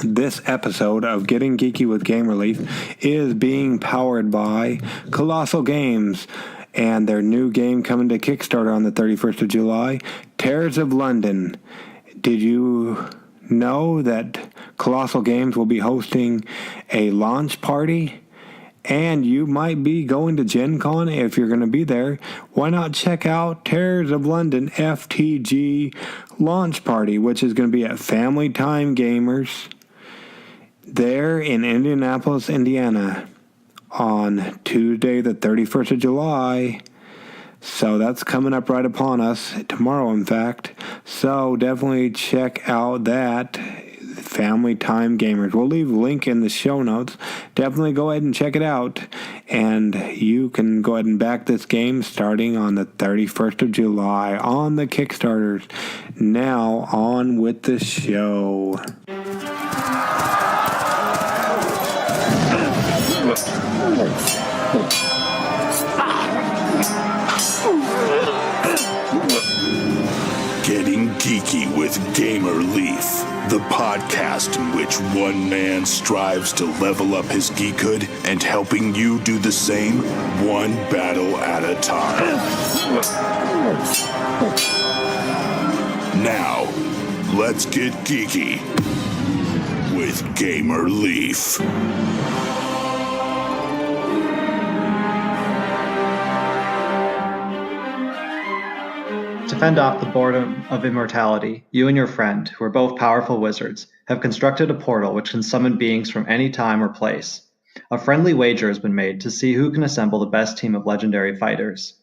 This episode of Getting Geeky with Game Relief is being powered by Kolossal Games and their new game coming to Kickstarter on the 31st of July, Terrors of London. Did you know that Kolossal Games will be hosting a launch party? And you might be going to Gen Con if you're going to be there. Why not check out Terrors of London FTG launch party, which is going to be at Family Time Gamers there in Indianapolis, Indiana on Tuesday, the 31st of July. So that's coming up right upon us tomorrow, in fact. So definitely check out that Family Time Gamers. We'll leave a link in the show notes. Definitely go ahead and check it out. And you can go ahead and back this game starting on the 31st of July on the Kickstarters. Now on with the show. Getting Geeky with Gamer Leaf, the podcast in which one man strives to level up his geekhood and helping you do the same, one battle at a time. Now, let's get geeky with Gamer Leaf. To fend off the boredom of immortality, you and your friend, who are both powerful wizards, have constructed a portal which can summon beings from any time or place. A friendly wager has been made to see who can assemble the best team of legendary fighters.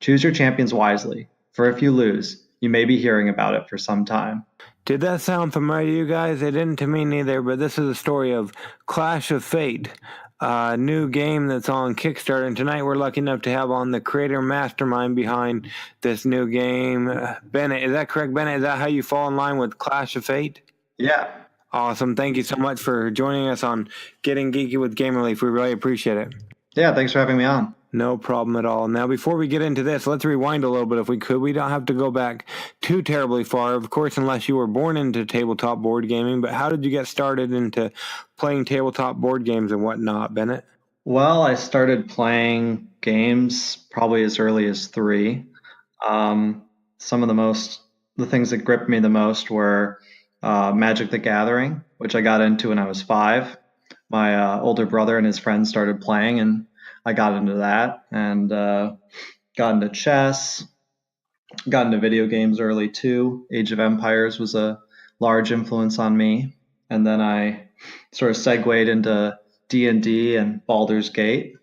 Choose your champions wisely, for if you lose, you may be hearing about it for some time. Did that sound familiar to you guys? It didn't to me neither, but this is a story of Clash of Fate, a new game that's on Kickstarter. And tonight we're lucky enough to have on the creator mastermind behind this new game, Bennett. Is that correct, Bennett? Is that how you fall in line with Clash of Fate? Yeah. Awesome. Thank you so much for joining us on Getting Geeky with Game Relief. We really appreciate it. Yeah, thanks for having me on. No problem at all. Now, before we get into this, let's rewind a little bit if we could. We don't have to go back too terribly far, of course, unless you were born into tabletop board gaming. But how did you get started into playing tabletop board games and whatnot, Bennett? Well, I started playing games probably as early as 3. Some of the things that gripped me the most were Magic the Gathering, which I got into when I was 5. My older brother and his friends started playing, and I got into that, and got into chess, got into video games early too. Age of Empires was a large influence on me. And then I sort of segued into D&D and Baldur's Gate.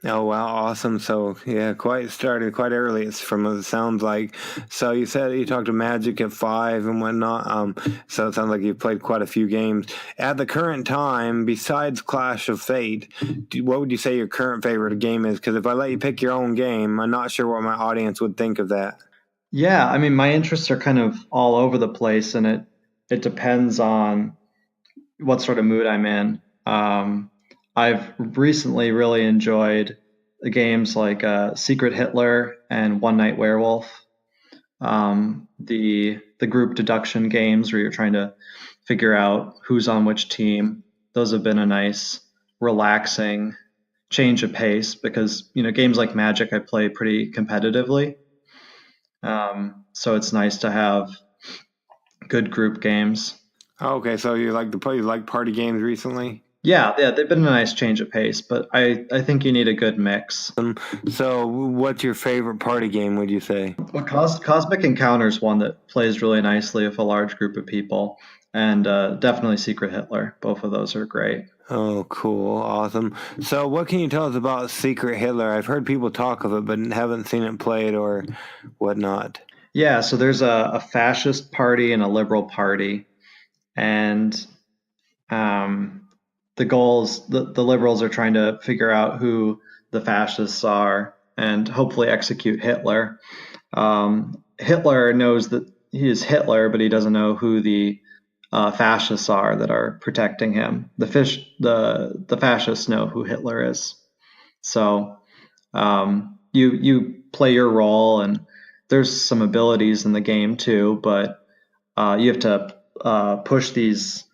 Oh, wow. Awesome. So, yeah, started quite early. It's from what it sounds like. So you said you talked to Magic at 5 and whatnot. So it sounds like you've played quite a few games. At the current time, besides Clash of Fate, what would you say your current favorite game is? Because if I let you pick your own game, I'm not sure what my audience would think of that. Yeah, I mean, my interests are kind of all over the place, and it depends on what sort of mood I'm in. I've recently really enjoyed the games like Secret Hitler and One Night Werewolf, the group deduction games where you're trying to figure out who's on which team. Those have been a nice, relaxing change of pace because, games like Magic I play pretty competitively. So it's nice to have good group games. Okay, so you like party games recently? Yeah, they've been a nice change of pace, but I think you need a good mix. So what's your favorite party game, would you say? Well, Cosmic Encounter is one that plays really nicely with a large group of people, and definitely Secret Hitler. Both of those are great. Oh, cool. Awesome. So what can you tell us about Secret Hitler? I've heard people talk of it, but haven't seen it played or whatnot. Yeah, so there's a fascist party and a liberal party, and the goals, the liberals are trying to figure out who the fascists are and hopefully execute Hitler. Hitler knows that he is Hitler, but he doesn't know who the fascists are that are protecting him. The fascists know who Hitler is. So you play your role, and there's some abilities in the game too, but you have to push these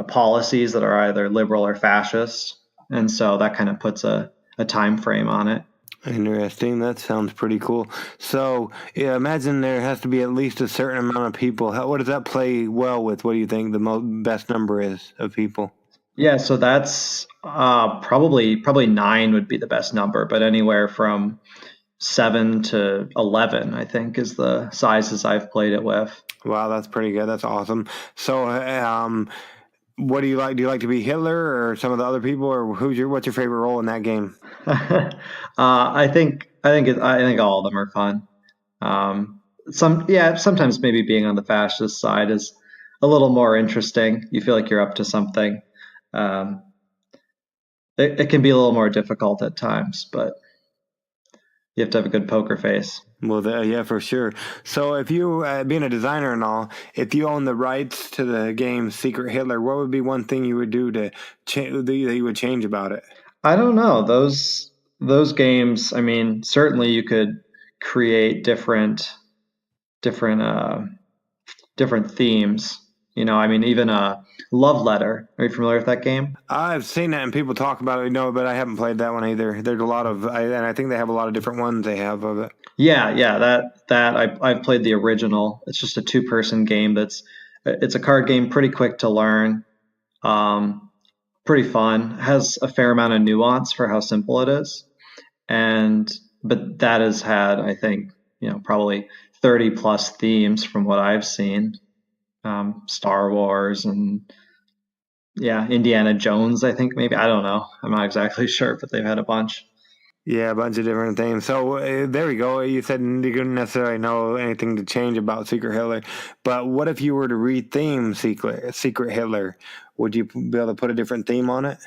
policies that are either liberal or fascist, and so that kind of puts a time frame on it. Interesting. That sounds pretty cool. So, yeah, imagine there has to be at least a certain amount of people. What does that play well with? What do you think the best number is of people? Yeah, so that's probably 9 would be the best number, but anywhere from 7 to 11, I think, is the sizes I've played it with. Wow, that's pretty good. That's awesome. So, what do you like? Do you like to be Hitler or some of the other people, or what's your favorite role in that game? I think all of them are fun. Sometimes maybe being on the fascist side is a little more interesting. You feel like you're up to something. Um, it can be a little more difficult at times, but you have to have a good poker face. Well, yeah, for sure. So, if you, being a designer and all, if you own the rights to the game Secret Hitler, what would be one thing you would do to that you would change about it? I don't know. Those games, I mean, certainly you could create different different themes. I mean, even a Love Letter. Are you familiar with that game? I've seen that and people talk about it, but I haven't played that one either. There's a lot of, and I think they have a lot of different ones they have of it. Yeah, I've played the original. It's just a two-person game it's a card game, pretty quick to learn. Pretty fun. Has a fair amount of nuance for how simple it is. But that has had, I think, probably 30 plus themes from what I've seen. Star Wars and Indiana Jones, I think maybe. I don't know. I'm not exactly sure, but they've had a bunch. Yeah, a bunch of different things. So there we go. You said you didn't necessarily know anything to change about Secret Hitler, but what if you were to retheme Secret Hitler? Would you be able to put a different theme on it?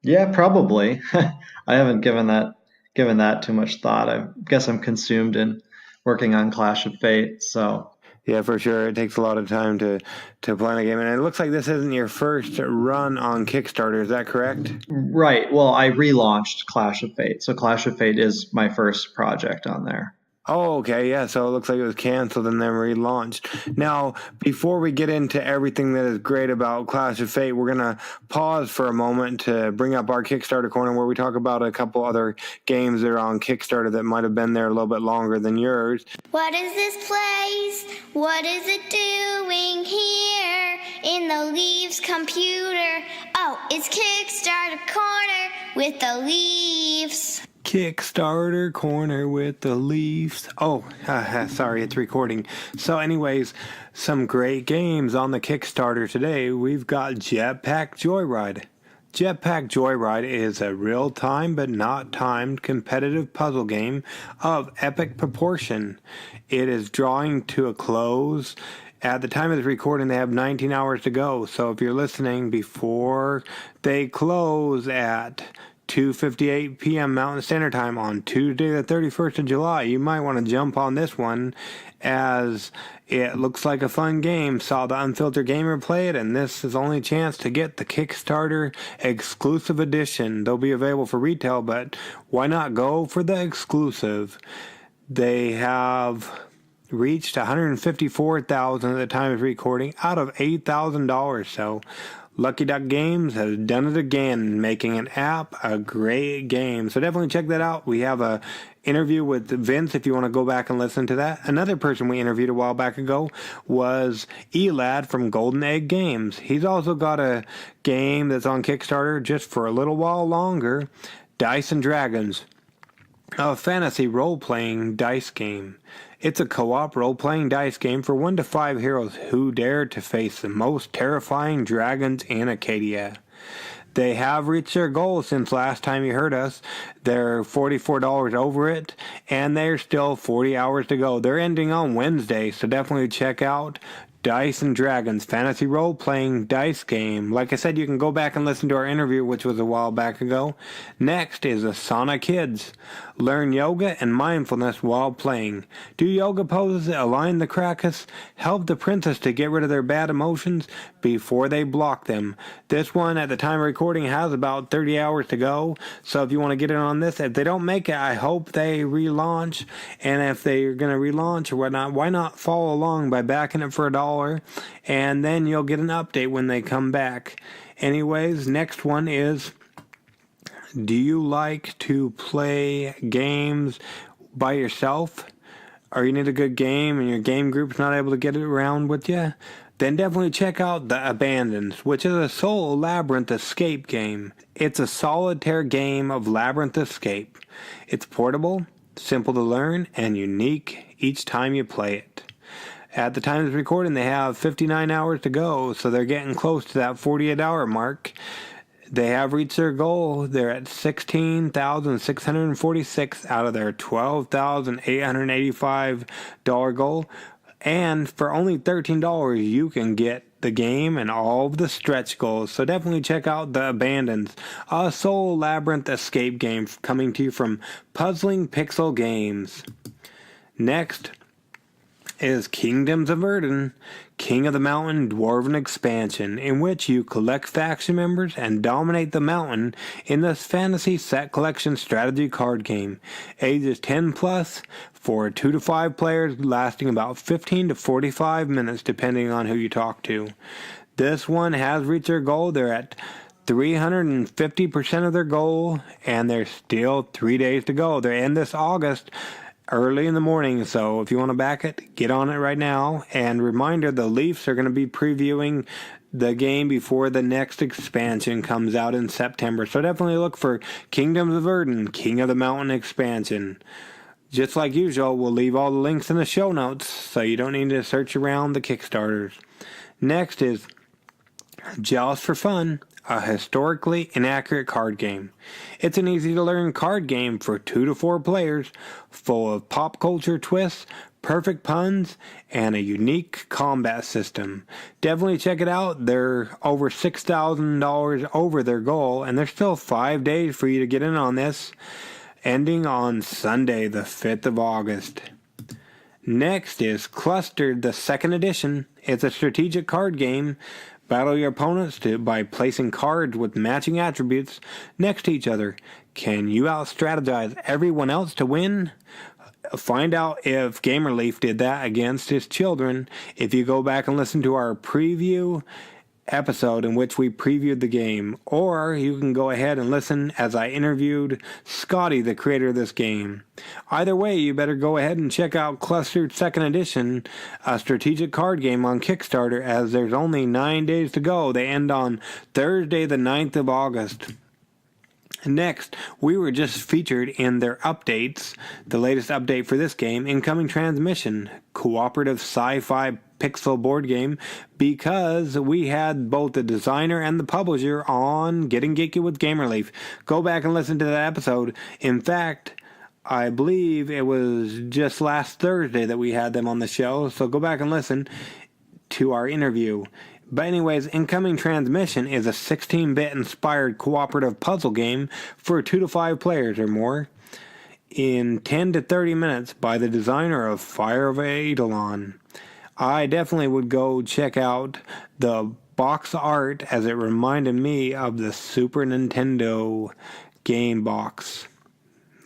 Yeah, probably. I haven't given that too much thought. I guess I'm consumed in working on Clash of Fate. So yeah, for sure. It takes a lot of time to plan a game. And it looks like this isn't your first run on Kickstarter. Is that correct? Right. Well, I relaunched Clash of Fate. So Clash of Fate is my first project on there. Oh, okay. Yeah. So it looks like it was canceled and then relaunched. Now, before we get into everything that is great about Clash of Fate, we're going to pause for a moment to bring up our Kickstarter corner where we talk about a couple other games that are on Kickstarter that might have been there a little bit longer than yours. What is this place? What is it doing here in the Leaves computer? Oh, it's Kickstarter corner with the Leaves. Kickstarter corner with the Leafs. Oh, sorry, it's recording. So anyways, some great games on the Kickstarter today. We've got Jetpack Joyride. Jetpack Joyride is a real-time but not timed competitive puzzle game of epic proportion. It is drawing to a close. At the time of the recording, they have 19 hours to go. So if you're listening before they close at 2:58 p.m. Mountain Standard Time on Tuesday the 31st of July. You might want to jump on this one as it looks like a fun game. Saw the Unfiltered Gamer play it, and this is only chance to get the Kickstarter exclusive edition. They'll be available for retail, but why not go for the exclusive? They have reached 154,000 at the time of recording out of $8,000. So Lucky Duck Games has done it again, making an app a great game. So definitely check that out. We have a interview with Vince if you want to go back and listen to that. Another person we interviewed a while back ago was Elad from Golden Egg Games. He's also got a game that's on Kickstarter just for a little while longer, Dice and Dragons, a fantasy role-playing dice game. It's a co-op role-playing dice game for 1 to 5 heroes who dare to face the most terrifying dragons in Acadia. They have reached their goal since last time you heard us. They're $44 over it, and there's still 40 hours to go. They're ending on Wednesday, so definitely check out Dice and Dragons, fantasy role-playing dice game. Like I said, you can go back and listen to our interview, which was a while back ago. Next is Asanakids. Learn yoga and mindfulness while playing. Do yoga poses, align the krakus, help the princess to get rid of their bad emotions before they block them. This one, at the time of recording, has about 30 hours to go. So if you want to get in on this, if they don't make it, I hope they relaunch. And if they're going to relaunch or whatnot, why not follow along by backing it for $1 $1, and then you'll get an update when they come back. Anyways, next one is, do you like to play games by yourself? Or you need a good game and your game group's not able to get it around with you? Then definitely check out The Abandoned, which is a solo Labyrinth escape game. It's a solitaire game of Labyrinth escape. It's portable, simple to learn, and unique each time you play it. At the time of recording, they have 59 hours to go, so they're getting close to that 48-hour mark. They have reached their goal. They're at 16,646 out of their $12,885 goal. And for only $13, you can get the game and all of the stretch goals. So definitely check out The Abandoned, a solo Labyrinth escape game coming to you from Puzzling Pixel Games. Next is Kingdoms of Erden, King of the Mountain Dwarven expansion, in which you collect faction members and dominate the mountain in this fantasy set collection strategy card game. Ages 10 plus for 2 to 5 players, lasting about 15 to 45 minutes depending on who you talk to. This one has reached their goal. They're at 350% of their goal, and there's still 3 days to go. They end this August early in the morning, so if you want to back it, get on it right now. And reminder, the Leafs are going to be previewing the game before the next expansion comes out in September. So definitely look for Kingdoms of Erden, King of the Mountain expansion. Just like usual, we'll leave all the links in the show notes, so you don't need to search around the Kickstarters. Next is Joust for Fun, a historically inaccurate card game. It's an easy-to-learn card game for 2 to 4 players, full of pop culture twists, perfect puns, and a unique combat system. Definitely check it out. They're over $6,000 over their goal, and there's still 5 days for you to get in on this, ending on Sunday, the 5th of August. Next is Clustered, the 2nd edition. It's a strategic card game. Battle your opponents by placing cards with matching attributes next to each other. Can you out-strategize everyone else to win? Find out if Gamer Leaf did that against his children if you go back and listen to our preview episode in which we previewed the game, or you can go ahead and listen as I interviewed Scotty, the creator of this game. Either way, you better go ahead and check out Clustered 2nd Edition, a strategic card game on Kickstarter, as there's only 9 days to go. They end on Thursday the 9th of August. Next, we were just featured in their updates, the latest update for this game, Incoming Transmission, cooperative sci-fi pixel board game, because we had both the designer and the publisher on Getting Geeky with Gamerleaf. Go back and listen to that episode. In fact, I believe it was just last Thursday that we had them on the show, so go back and listen to our interview. But anyways, Incoming Transmission is a 16-bit inspired cooperative puzzle game for 2 to 5 players or more in 10 to 30 minutes by the designer of Fire of Eidolon. I definitely would go check out the box art, as it reminded me of the Super Nintendo game box.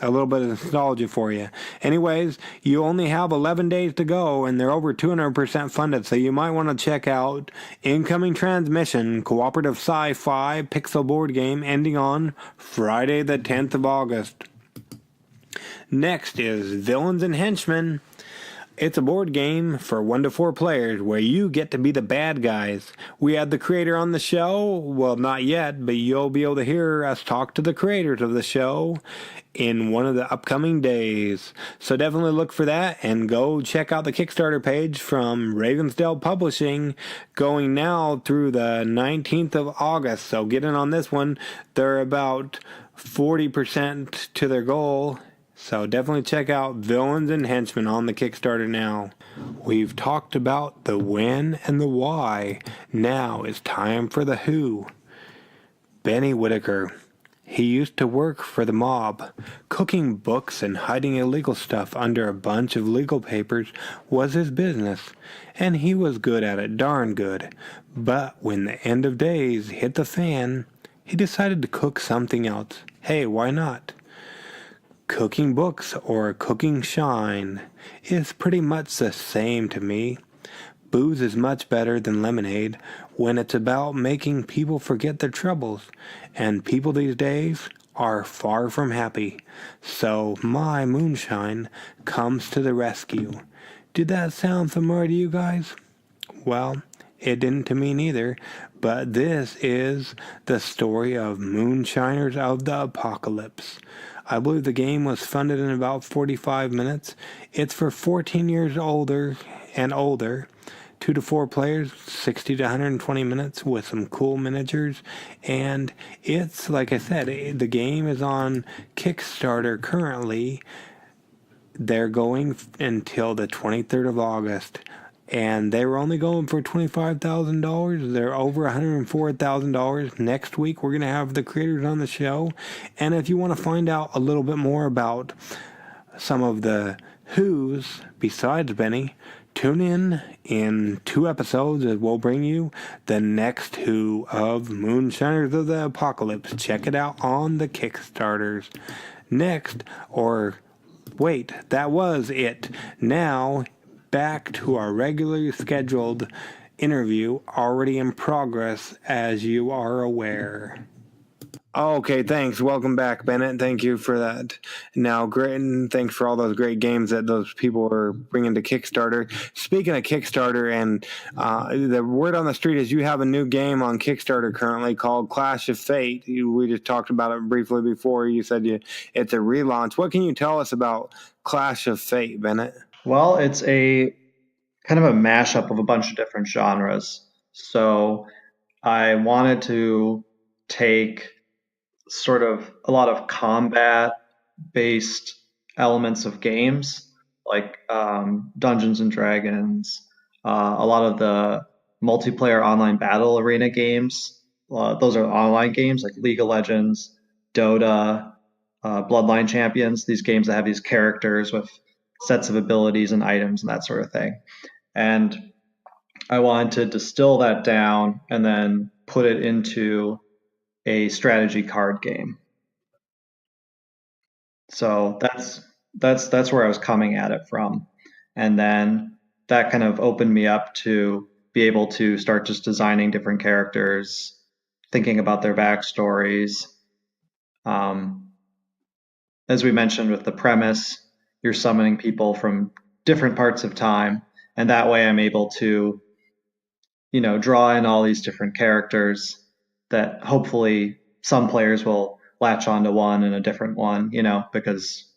A little bit of nostalgia for you. Anyways, you only have 11 days to go, and they're over 200% funded, so you might want to check out Incoming Transmission, cooperative sci-fi pixel board game, ending on Friday the 10th of August. Next is Villains and Henchmen. It's a board game for 1 to 4 players where you get to be the bad guys. We had the creator on the show. Well, not yet, but you'll be able to hear us talk to the creators of the show in one of the upcoming days. So definitely look for that and go check out the Kickstarter page from Ravensdale Publishing, going now through the 19th of August. So get in on this one. They're about 40% to their goal. So definitely check out Villains and Henchmen on the Kickstarter now. We've talked about the when and the why. Now it's time for the who. Benny Whitaker. He used to work for the mob. Cooking books and hiding illegal stuff under a bunch of legal papers was his business, and he was good at it, darn good. But when the end of days hit the fan, he decided to cook something else. Hey, why not? Cooking books or cooking shine is pretty much the same to me, Booze is much better than lemonade when it's about making people forget their troubles, and people these days are far from happy. So my moonshine comes to the rescue. Did that sound familiar to you guys? Well, it didn't to me neither, but this is the story of Moonshiners of the Apocalypse. I believe the game was funded in about 45 minutes. It's for 14 years older and older. 2 to 4 players, 60 to 120 minutes with some cool miniatures. And it's, like I said, the game is on Kickstarter currently. They're going until the 23rd of August. And they were only going for $25,000. They're over $104,000. Next week, we're going to have the creators on the show. And if you want to find out a little bit more about some of the who's besides Benny, tune in 2 episodes as we'll bring you the next who of Moonshiners of the Apocalypse. Check it out on the Kickstarters. Next, or wait, that was it. Now, back to our regularly scheduled interview, already in progress, as you are aware. Okay, thanks. Welcome back, Bennett. Thank you for that. Now, great, and thanks for all those great games that those people are bringing to Kickstarter. Speaking of Kickstarter, and the word on the street is you have a new game on Kickstarter currently called Clash of Fate. We just talked about it briefly before. You said it's a relaunch. What can you tell us about Clash of Fate, Bennett? Well, it's a kind of a mashup of a bunch of different genres. So I wanted to take sort of a lot of combat-based elements of games, like Dungeons and Dragons, a lot of the multiplayer online battle arena games. Those are online games like League of Legends, Dota, Bloodline Champions, these games that have these characters with sets of abilities and items and that sort of thing. And I wanted to distill that down and then put it into a strategy card game. So that's where I was coming at it from. And then that kind of opened me up to be able to start just designing different characters, thinking about their backstories. As we mentioned with the premise, you're summoning people from different parts of time, and that way I'm able to, draw in all these different characters that hopefully some players will latch onto one and a different one, because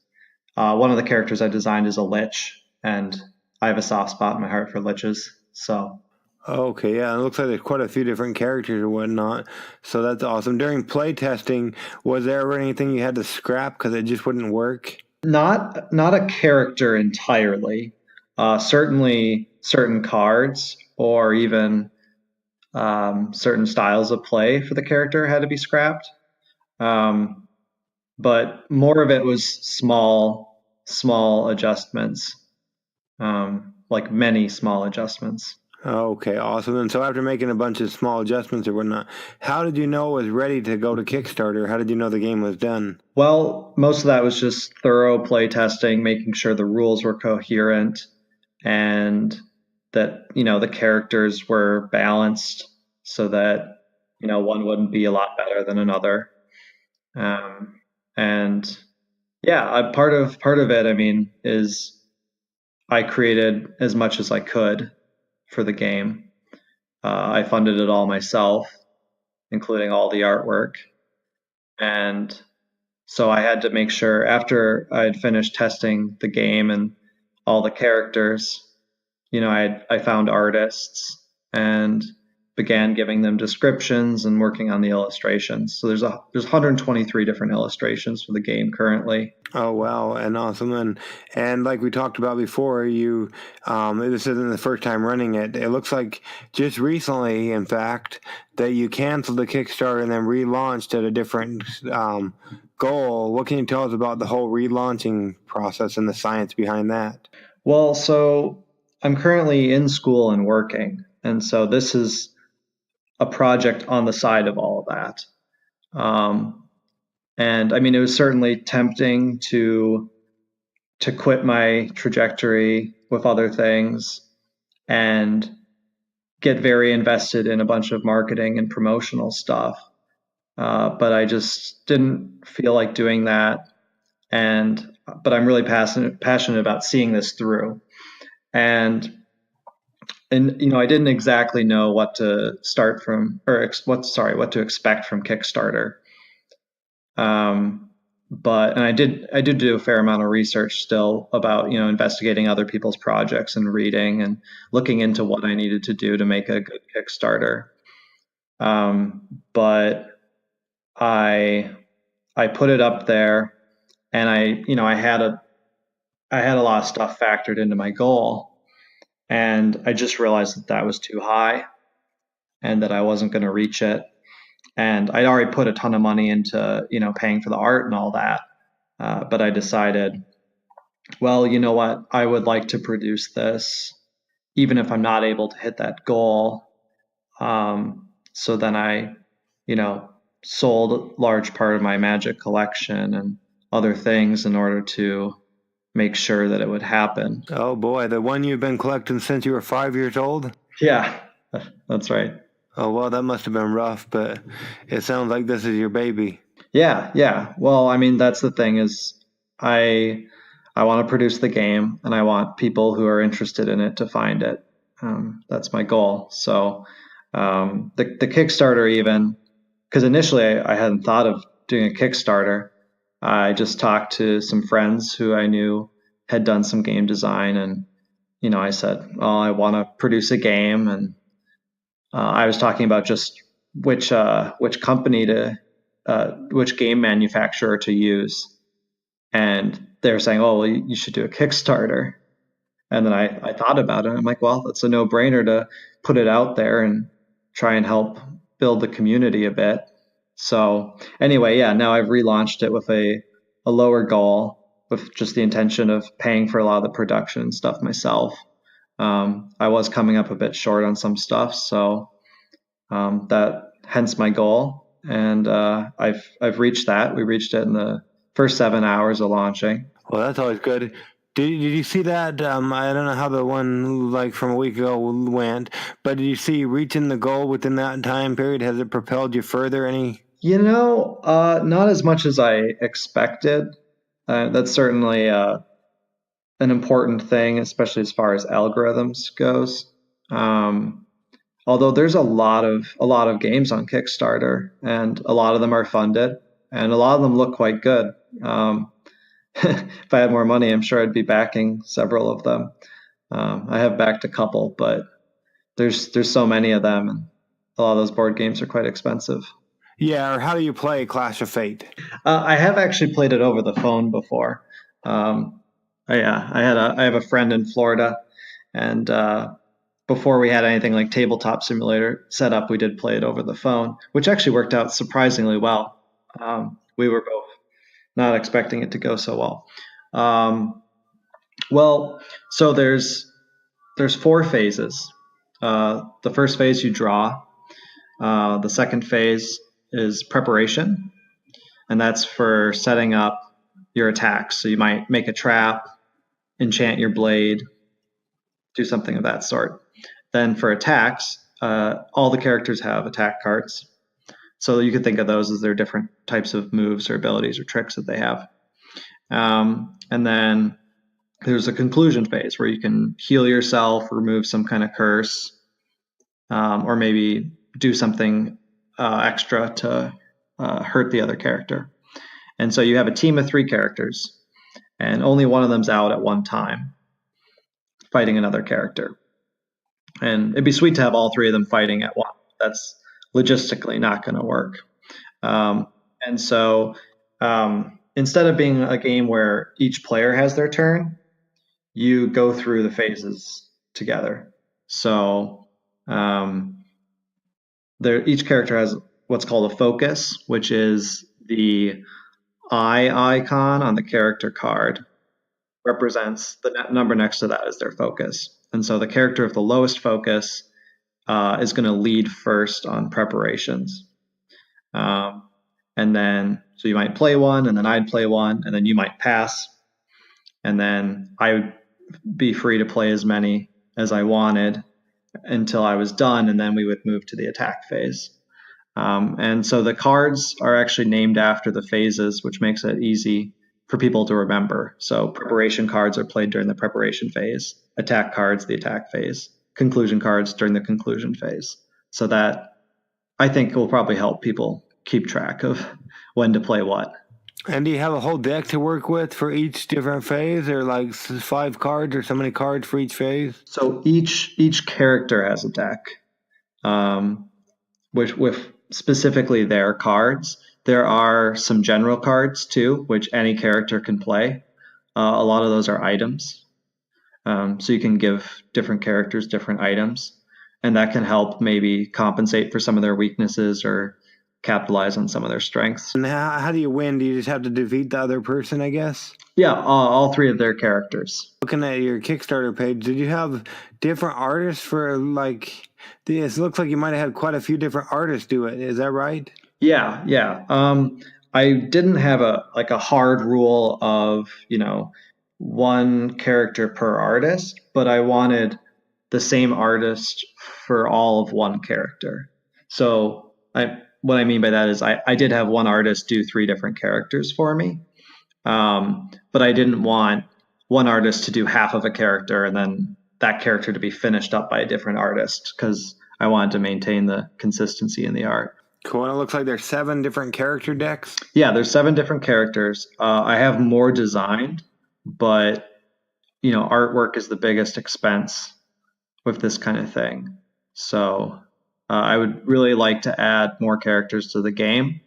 one of the characters I designed is a lich, and I have a soft spot in my heart for liches. So. Okay, yeah, it looks like there's quite a few different characters or whatnot, so that's awesome. During play testing, was there ever anything you had to scrap because it just wouldn't work? Not a character entirely. Certainly certain cards or even certain styles of play for the character had to be scrapped. But more of it was small adjustments, like many small adjustments. Okay, awesome. And so after making a bunch of small adjustments or whatnot, how did you know it was ready to go to Kickstarter? How did you know the game was done? Well, most of that was just thorough play testing, making sure the rules were coherent and that, the characters were balanced so that, one wouldn't be a lot better than another. And yeah, part of it, is I created as much as I could for the game. I funded it all myself, including all the artwork. And so I had to make sure after I had finished testing the game and all the characters, I found artists and began giving them descriptions and working on the illustrations. So there's 123 different illustrations for the game currently. Oh, wow, and awesome. And like we talked about before, you this isn't the first time running it. It looks like just recently, in fact, that you canceled the Kickstarter and then relaunched at a different goal. What can you tell us about the whole relaunching process and the science behind that? Well, so I'm currently in school and working, and so this is a project on the side of all of that. And it was certainly tempting to quit my trajectory with other things and get very invested in a bunch of marketing and promotional stuff. But I just didn't feel like doing that. But I'm really passionate about seeing this through. And I didn't exactly know what to start from, or what to expect from Kickstarter. But I did do a fair amount of research still about, investigating other people's projects and reading and looking into what I needed to do to make a good Kickstarter. But I put it up there, and I had a lot of stuff factored into my goal, and I just realized that was too high and that I wasn't going to reach it. And I'd already put a ton of money into, paying for the art and all that. But I decided, well, you know what? I would like to produce this, even if I'm not able to hit that goal. So then I, sold a large part of my Magic collection and other things in order to make sure that it would happen. Oh boy, the one you've been collecting since you were 5 years old? Yeah, that's right. Oh, well, that must have been rough, but it sounds like this is your baby. Yeah. Well, I mean, that's the thing is I want to produce the game, and I want people who are interested in it to find it. That's my goal. So the Kickstarter, even, because initially I hadn't thought of doing a Kickstarter. I just talked to some friends who I knew had done some game design, and I said, well, I want to produce a game, and I was talking about just which company which game manufacturer to use, and they were saying, oh, well, you should do a Kickstarter. And then I thought about it. I'm like, well, it's a no-brainer to put it out there and try and help build the community a bit. So anyway, yeah, now I've relaunched it with a lower goal, with just the intention of paying for a lot of the production and stuff myself. I was coming up a bit short on some stuff, so that hence my goal, and I've reached that. We reached it in the first 7 hours of launching. Well, that's always good. Did you see that? I don't know how the one like from a week ago went, but did you see reaching the goal within that time period? Has it propelled you further any? Not as much as I expected. That's certainly an important thing, especially as far as algorithms goes. Although there's a lot of games on Kickstarter, and a lot of them are funded, and a lot of them look quite good. If I had more money, I'm sure I'd be backing several of them. I have backed a couple, but there's so many of them, and a lot of those board games are quite expensive. Yeah, or how do you play Clash of Fate? I have actually played it over the phone before. I have a friend in Florida, and before we had anything like Tabletop Simulator set up, we did play it over the phone, which actually worked out surprisingly well. We were both not expecting it to go so well. So there's 4 phases. The first phase you draw. The second phase is preparation, and that's for setting up your attacks. So you might make a trap, enchant your blade, do something of that sort. Then for attacks, all the characters have attack cards. So you could think of those as their different types of moves or abilities or tricks that they have. And then there's a conclusion phase where you can heal yourself, remove some kind of curse, or maybe do something extra to hurt the other character. And so you have a team of 3 characters, and only one of them's out at one time fighting another character. And it'd be sweet to have all 3 of them fighting at once. That's logistically not going to work. And so instead of being a game where each player has their turn, you go through the phases together. So each character has what's called a focus, which is the eye icon on the character card represents the number next to that as their focus. And so the character of the lowest focus is going to lead first on preparations. And then, so you might play one, and then I'd play one, and then you might pass. And then I would be free to play as many as I wanted. until I was done, and then we would move to the attack phase. And so the cards are actually named after the phases, which makes it easy for people to remember. So preparation cards are played during the preparation phase, attack cards, the attack phase, conclusion cards during the conclusion phase. So that, I think, will probably help people keep track of when to play what. And do you have a whole deck to work with for each different phase, or like 5 cards or so many cards for each phase? So each character has a deck, which with specifically their cards. There are some general cards too, which any character can play. A lot of those are items. So you can give different characters different items, and that can help maybe compensate for some of their weaknesses or capitalize on some of their strengths. And how do you win? Do you just have to defeat the other person, I guess? Yeah, all 3 of their characters. Looking at your Kickstarter page, did you have different artists for, like, it looks like you might have had quite a few different artists do it. Is that right? Yeah. I didn't have a hard rule of, one character per artist, but I wanted the same artist for all of one character. So what I mean by that is I did have one artist do 3 different characters for me. But I didn't want one artist to do half of a character and then that character to be finished up by a different artist, because I wanted to maintain the consistency in the art. Cool. And it looks like there's 7 different character decks. Yeah, there's 7 different characters. I have more designed, but artwork is the biggest expense with this kind of thing. So I would really like to add more characters to the game.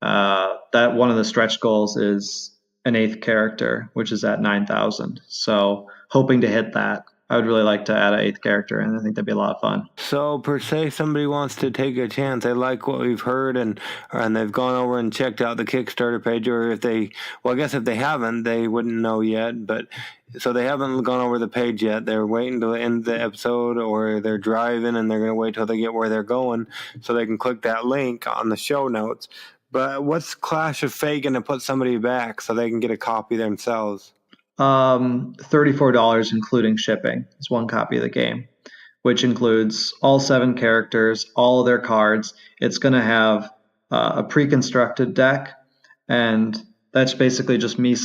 That one of the stretch goals is an 8th character, which is at 9,000. So hoping to hit that. I would really like to add an 8th character, and I think that'd be a lot of fun. So, per se, somebody wants to take a chance. They like what we've heard, and they've gone over and checked out the Kickstarter page, or I guess if they haven't, they wouldn't know yet. But so they haven't gone over the page yet. They're waiting to end the episode, or they're driving, and they're going to wait till they get where they're going, so they can click that link on the show notes. But what's Clash of Fate going to put somebody back so they can get a copy themselves? $34 including shipping is one copy of the game, which includes all 7 characters, all of their cards. It's going to have a pre-constructed deck, and that's basically just me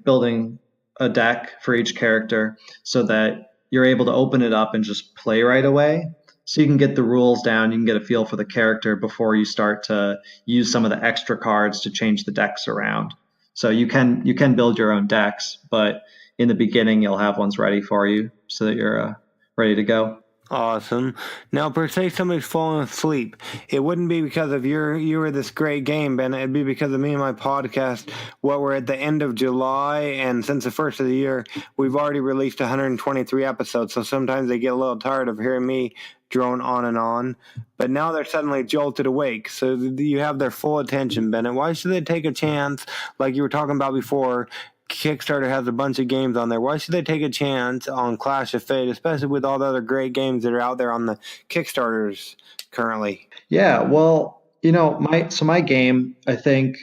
building a deck for each character so that you're able to open it up and just play right away. So you can get the rules down, you can get a feel for the character before you start to use some of the extra cards to change the decks around. So you can build your own decks, but in the beginning you'll have ones ready for you so that you're ready to go. Awesome. Now, per se, somebody's falling asleep. It wouldn't be because of you were this great game, Bennett. It'd be because of me and my podcast. Well, we're at the end of July, and since the first of the year, we've already released 123 episodes. So sometimes they get a little tired of hearing me drone on and on. But now they're suddenly jolted awake. So you have their full attention, Bennett. Why should they take a chance, like you were talking about before? Kickstarter has a bunch of games on there. Why should they take a chance on Clash of Fate, especially with all the other great games that are out there on the Kickstarters currently? Yeah, well, my game, I think,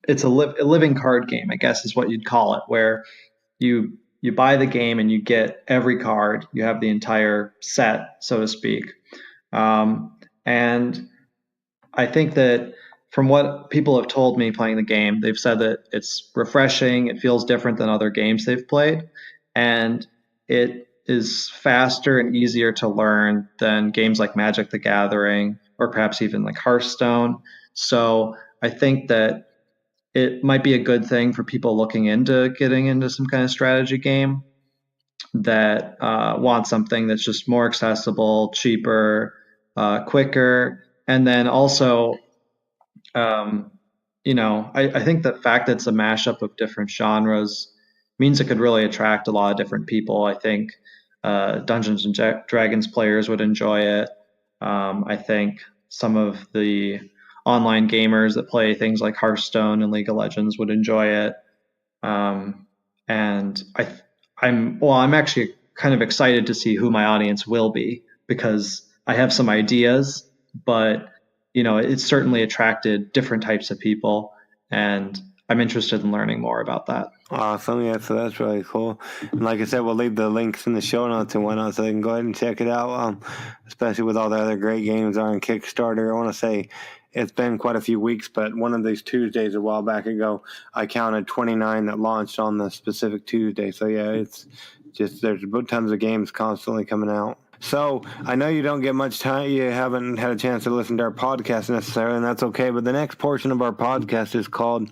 it's a living card game, I guess is what you'd call it, where you buy the game and you get every card. You have the entire set, so to speak. And I think that from what people have told me playing the game, they've said that it's refreshing, it feels different than other games they've played, and it is faster and easier to learn than games like Magic the Gathering or perhaps even like Hearthstone. So I think that it might be a good thing for people looking into getting into some kind of strategy game that want something that's just more accessible, cheaper, quicker, and then also I think the fact that it's a mashup of different genres means it could really attract a lot of different people. I think Dungeons and Dragons players would enjoy it. I think some of the online gamers that play things like Hearthstone and League of Legends would enjoy it. And I'm actually kind of excited to see who my audience will be, because I have some ideas, but it's certainly attracted different types of people, and I'm interested in learning more about that. Awesome. Yeah, so that's really cool. And like I said, we'll leave the links in the show notes and whatnot so they can go ahead and check it out, especially with all the other great games on Kickstarter. I want to say it's been quite a few weeks, but one of these Tuesdays a while back ago, I counted 29 that launched on the specific Tuesday. So, yeah, it's just there's tons of games constantly coming out. So I know you don't get much time. You haven't had a chance to listen to our podcast necessarily, and that's okay. But the next portion of our podcast is called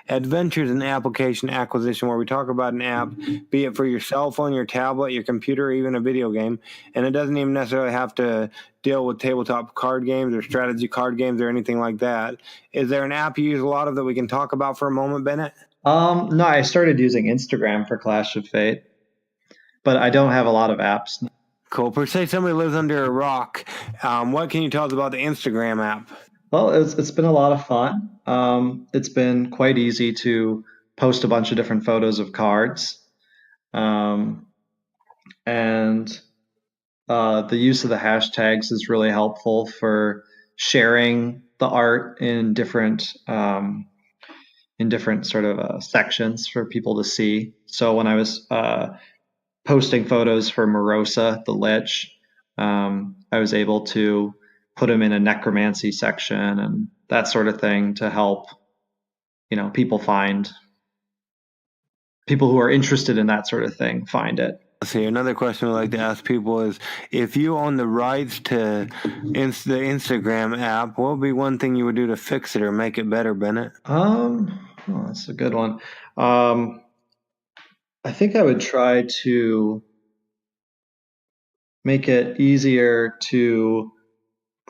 Adventures in Application Acquisition, where we talk about an app, be it for your cell phone, your tablet, your computer, or even a video game. And it doesn't even necessarily have to deal with tabletop card games or strategy card games or anything like that. Is there an app you use a lot of that we can talk about for a moment, Bennett? No, I started using Instagram for Clash of Fate, but I don't have a lot of apps. Cool. Per se, somebody lives under a rock. What can you tell us about the Instagram app? Well, it's been a lot of fun. It's been quite easy to post a bunch of different photos of cards. And the use of the hashtags is really helpful for sharing the art in different sort of sections for people to see. So when I was posting photos for Morosa, the Lich, I was able to put them in a necromancy section and that sort of thing to help, people who are interested in that sort of thing find it. See, another question we like to ask people is, if you own the rights to the Instagram app, what would be one thing you would do to fix it or make it better, Bennett? That's a good one. I think I would try to make it easier to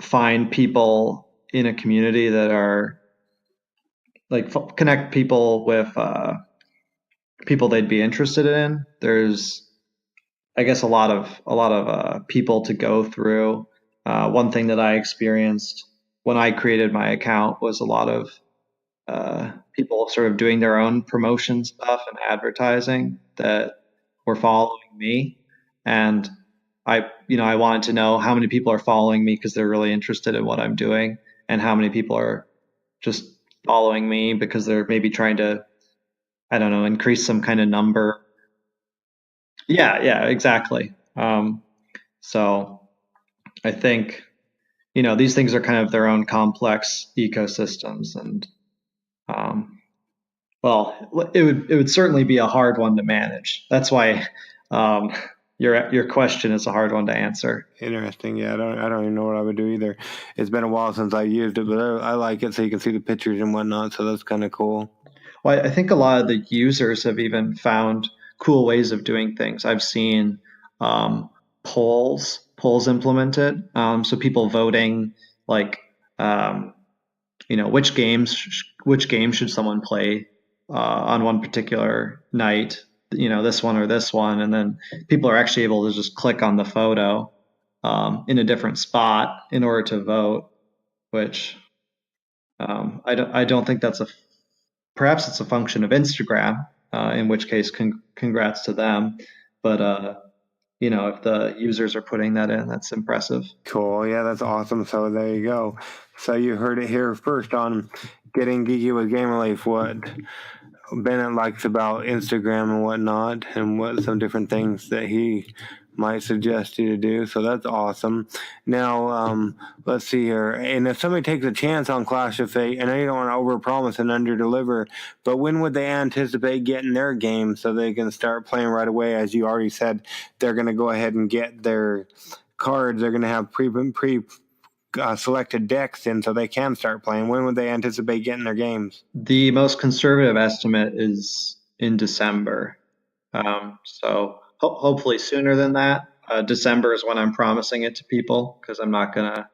find people in a community that are connect people with people they'd be interested in. There's, I guess, a lot of people to go through. One thing that I experienced when I created my account was a lot of people sort of doing their own promotion stuff and advertising that were following me, and I wanted to know how many people are following me because they're really interested in what I'm doing, and how many people are just following me because they're maybe trying to, I don't know, increase some kind of number. Yeah, exactly. So I think, these things are kind of their own complex ecosystems, and well, it would certainly be a hard one to manage. That's why your question is a hard one to answer. Interesting. Yeah, I don't even know what I would do either. It's been a while since I used it, but I like it so you can see the pictures and whatnot. So that's kind of cool. Well, I think a lot of the users have even found cool ways of doing things. I've seen polls implemented. So people voting which game should someone play on one particular night, this one or this one, and then people are actually able to just click on the photo in a different spot in order to vote, which I don't think perhaps it's a function of Instagram, in which case congrats to them, but if the users are putting that in, that's impressive. Cool. Yeah, that's awesome. So there you go. So you heard it here first on Getting Geeky with Game Relief, what Bennett likes about Instagram and whatnot, and what some different things that he might suggest you to do. So that's awesome. Now, let's see here. And if somebody takes a chance on Clash of Fate, I know you don't want to overpromise and underdeliver, but when would they anticipate getting their game so they can start playing right away? As you already said, they're going to go ahead and get their cards. They're going to have selected decks in so they can start playing. When would they anticipate getting their games? The most conservative estimate is in December. So hopefully sooner than that. December is when I'm promising it to people, because I'm not going to,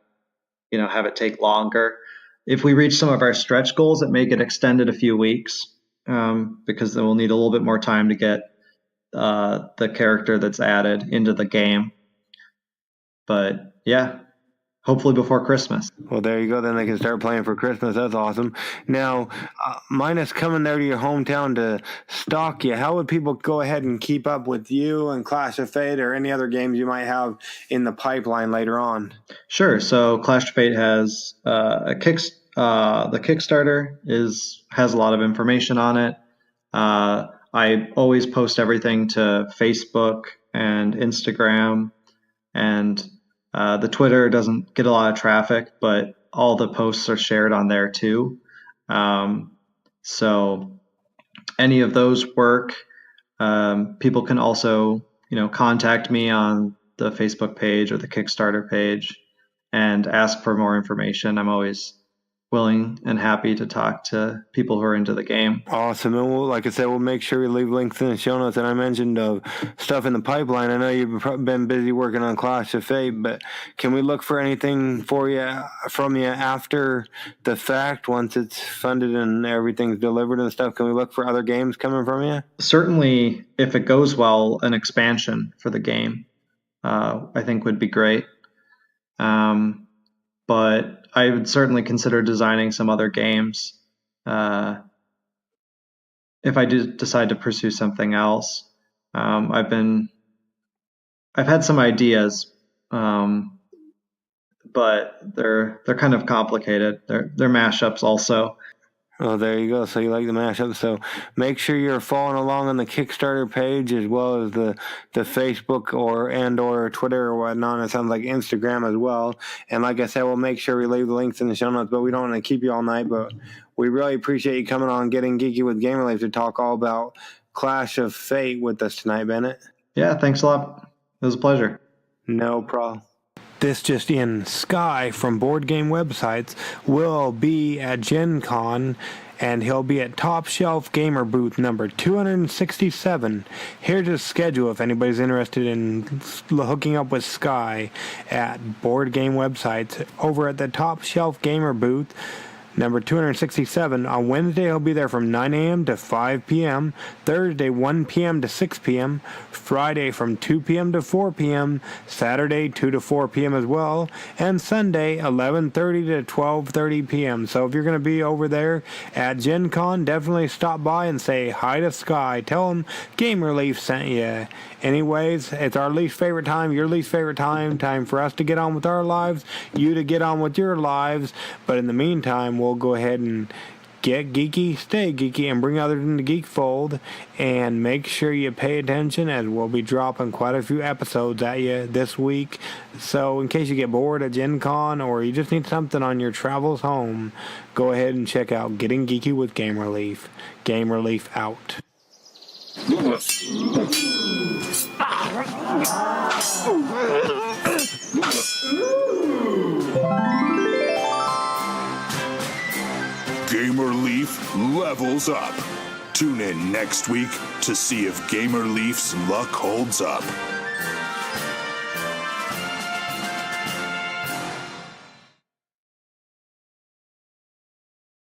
have it take longer. If we reach some of our stretch goals, it may get extended a few weeks, because then we'll need a little bit more time to get the character that's added into the game. But yeah, hopefully before Christmas. Well, there you go. Then they can start playing for Christmas. That's awesome. Now, minus coming there to your hometown to stalk you, how would people go ahead and keep up with you and Clash of Fate or any other games you might have in the pipeline later on? Sure. So Clash of Fate has the Kickstarter has a lot of information on it. I always post everything to Facebook and Instagram, and the Twitter doesn't get a lot of traffic, but all the posts are shared on there too. So any of those work. People can also, contact me on the Facebook page or the Kickstarter page and ask for more information. I'm always willing and happy to talk to people who are into the game. Awesome. And like I said, we'll make sure we leave links in the show notes. And I mentioned stuff in the pipeline. I know you've been busy working on Clash of Fate, but can we look for anything from you after the fact, once it's funded and everything's delivered and stuff? Can we look for other games coming from you? Certainly, if it goes well, an expansion for the game, I think would be great. But I would certainly consider designing some other games if I do decide to pursue something else. I've had some ideas, but they're kind of complicated. They're mashups also. Oh, there you go. So you like the mashup. So make sure you're following along on the Kickstarter page as well as the Facebook or Twitter or whatnot. It sounds like Instagram as well. And like I said, we'll make sure we leave the links in the show notes, but we don't want to keep you all night. But we really appreciate you coming on Getting Geeky with Game Relief to talk all about Clash of Fate with us tonight, Bennett. Yeah, thanks a lot. It was a pleasure. No problem. This just in, Sky from Board Game Websites will be at Gen Con, and he'll be at Top Shelf Gamer booth number 267. Here's his schedule if anybody's interested in hooking up with Sky at Board Game Websites. Over at the Top Shelf Gamer booth number 267. On Wednesday, he'll be there from 9 a.m. to 5 p.m. Thursday, 1 p.m. to 6 p.m. Friday, from 2 p.m. to 4 p.m. Saturday, 2 to 4 p.m. as well. And Sunday, 11:30 to 12:30 p.m. So if you're going to be over there at Gen Con, definitely stop by and say hi to Sky. Tell him Game Relief sent you. Anyways, it's our least favorite time, your least favorite time for us to get on with our lives, you to get on with your lives. But in the meantime, we'll go ahead and get geeky, stay geeky, and bring others in the geek fold. And make sure you pay attention, as we'll be dropping quite a few episodes at you this week. So in case you get bored at Gen Con or you just need something on your travels home, go ahead and check out Getting Geeky with Game Relief. Game Relief out. Gamer Leaf levels up. Tune in next week to see if Gamer Leaf's luck holds up.